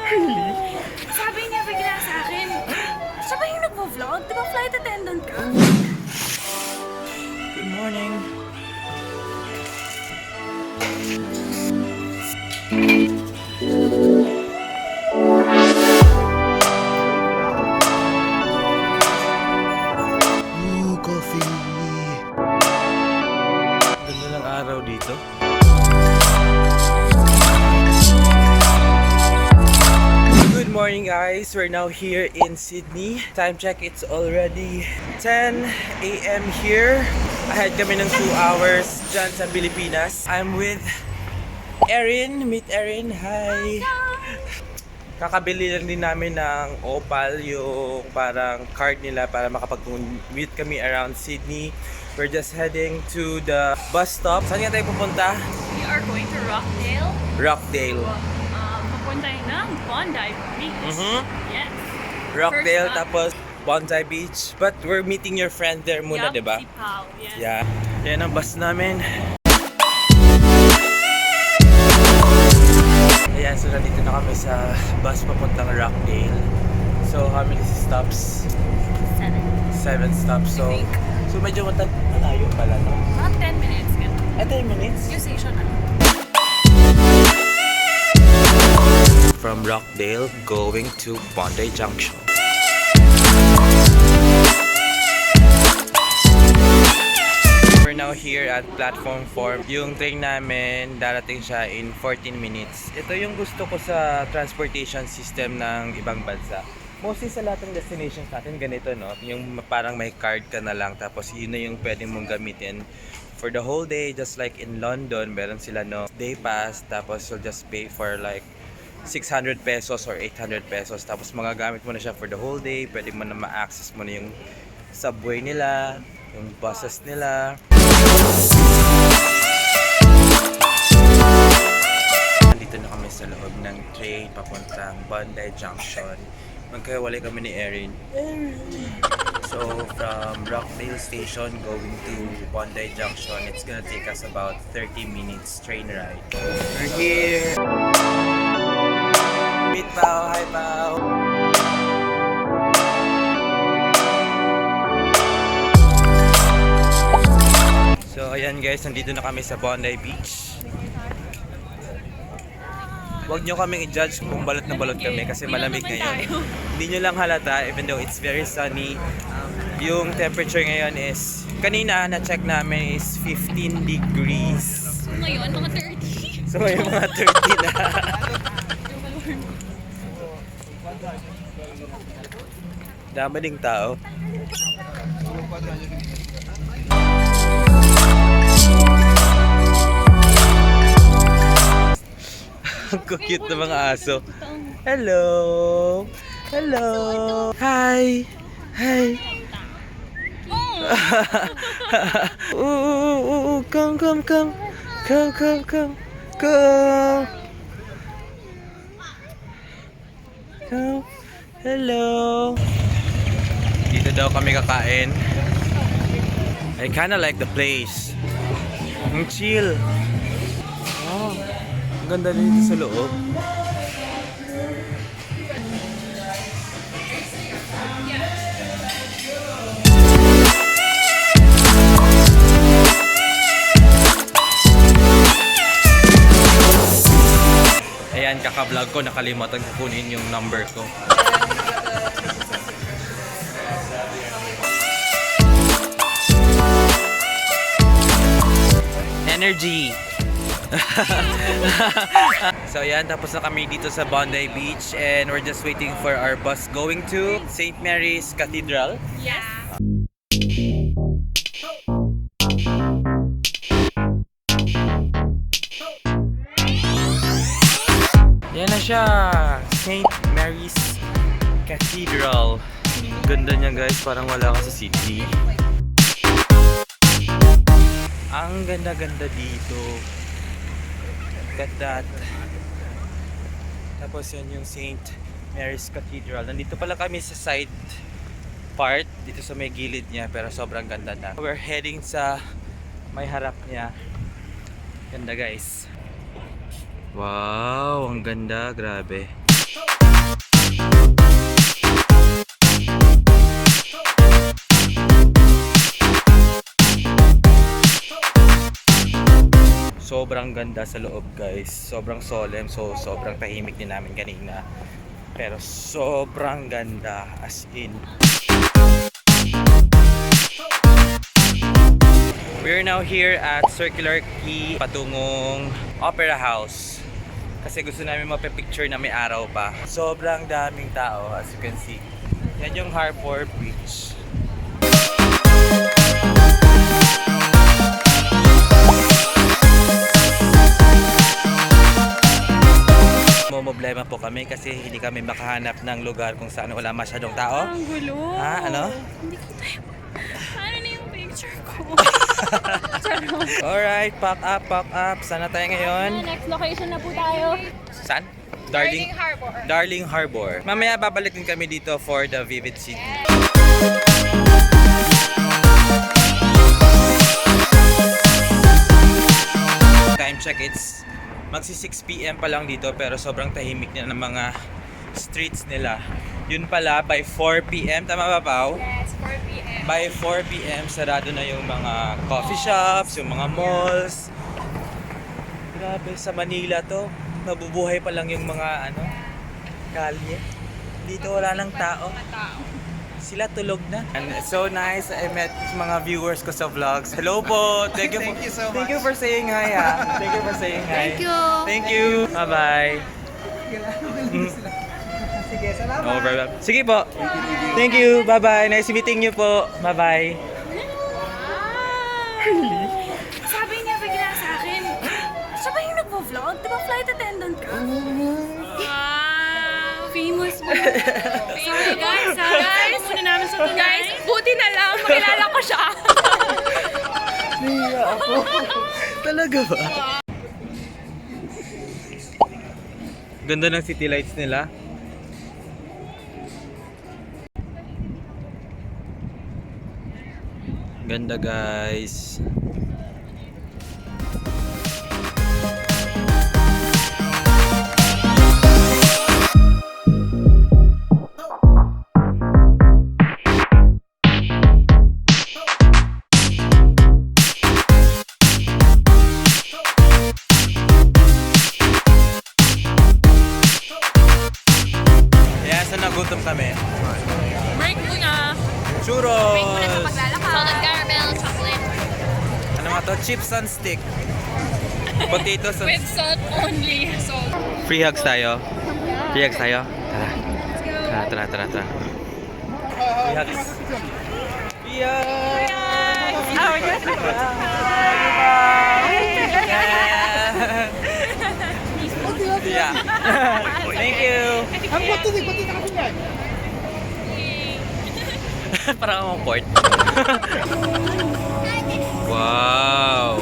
Really? Sabi niya bigla sa akin, siya ba yung nagvo-vlog? Di ba flight attendant ka? Good morning. Ooh, coffee. Ganda ng araw dito. Good morning guys, we're now here in Sydney. Time check, it's already 10 a.m. here. Ahead kami ng 2 hours dyan sa Pilipinas. I'm with Erin. Meet Erin, hi! Kakabili lang din namin ng Opal, yung parang card nila para makapag-commute kami around Sydney. We're just heading to the bus stop. Saan nga tayo pupunta? We are going to Rockdale. Rockdale. Pupunta ng Bondi Beach. Yes. Rockdale, First stop, tapos Bondi Beach. But we're meeting your friend there muna, yup, diba? si Pao, yes. Yeah. Yan ang bus namin. Ayan, so nandito na kami sa bus papuntang Rockdale. So, how many stops? 7 stops. So, I think. so medyo malayo pala, no? Mga 10 minutes. Ganun. 10 minutes? Yung station na. From Rockdale, going to Bondi Junction. We're now here at platform 4. Yung train namin, darating siya in 14 minutes. Ito yung gusto ko sa transportation system ng ibang bansa. Mostly sa lahat ng destinations natin, ganito, no? Yung parang may card ka na lang, tapos yun na yung pwedeng mong gamitin for the whole day. Just like in London, meron sila, no, day pass, tapos you'll just pay for like 600 pesos or 800 pesos. Tapos magagamit mo na siya for the whole day. Pwede mo na ma-access mo na yung subway nila, yung buses nila. Nandito na kami sa loob ng train papuntang Bondi Junction. Magkawalay kami ni Erin. So from Rockdale Station going to Bondi Junction, it's gonna take us about 30 minutes train ride. We're here! Meet Pao! Hi Pao! So ayan guys, nandito na kami sa Bondi Beach. Huwag nyo kaming i-judge kung balot na balot kami kasi malamig ngayon. Hindi nyo lang halata even though it's very sunny. Yung temperature ngayon is, kanina na-check namin is 15 degrees. So ngayon, mga 30. So ngayon mga 30 na. Dami ding tao. Ang cute na mga aso. Hello! Hello! Hi! Hi! Come, come, come! Come, come, come! Come! Come! Hello! Dito daw kami kakain. I kinda like the place. Ang chill. Oh. Ang ganda dito sa loob. Ayan, kaka-vlog ko, nakalimutan ko kunin yung number ko. Energy! So yan, tapos na kami dito sa Bondi Beach and we're just waiting for our bus going to St. Mary's Cathedral. Yeah. Yan na siya, St. Mary's Cathedral. Ganda niya guys, parang wala ka sa Sydney. Ang ganda-ganda dito. Look at that. Tapos yun yung St. Mary's Cathedral. Nandito pala kami sa side part, dito sa may gilid niya, pero sobrang ganda na. We're heading sa may harap niya. Ganda guys. Wow, ang ganda, grabe. Sobrang ganda sa loob, guys. Sobrang solemn. So, sobrang tahimik din namin kanina. Pero sobrang ganda. As in. We're now here at Circular Quay patungong Opera House. Kasi gusto namin mapipicture na may araw pa. Sobrang daming tao, as you can see. Yan yung Harbor Bridge. Problema po kami kasi hindi kami makahanap ng lugar kung saan wala masyadong tao. Ang gulo. Ha? Ano? Hindi ko tayo. Paano na yung picture ko? Alright, pack up. Sana tayo ngayon? Next location na po tayo. Saan? Darling Harbor. Darling Harbor. Mamaya babalik din kami dito for the Vivid City. Time check, it's magsi 6 PM pa lang dito pero sobrang tahimik na ng mga streets nila. Yun pala, by 4 PM, tama ba, Pao? Yes, 4 p.m. By 4 PM, sarado na yung mga coffee shops, yung mga malls. Grabe, sa Manila to, nabubuhay pa lang yung mga kalye. Dito wala nang tao. Sila tulog na. And it's so nice. I met mga viewers ko sa vlogs. Hello po. Thank you so much. Thank you for saying hi. Thank you for saying hi. Thank you. Bye-bye. Sige, salamat. No problem. Sige po. Thank you. Bye-bye. Nice meeting you po. Bye-bye. Sabi niya bigla sa akin, siya ba yung nagpo-vlog? Di ba flight attendant ka? Famous mo. Sorry guys, muna namin sa tunay. Guys, buti na lang, makilala ko siya. Niya ako. Talaga ba? Ganda ng city lights nila. Ganda, guys. Nagutom kami. Break muna. Churros! Break muna sa paglalakad. Salted caramel, chocolate. Ano nga to? Chips on stick. Potatoes on With salt only. Salt. Free hugs tayo. Free hugs tayo. Tara. Let's go. Tara. Free hugs. Free hugs! Yeah. Thank you. Ang bato na kasi yan. Parang akong port. Wow.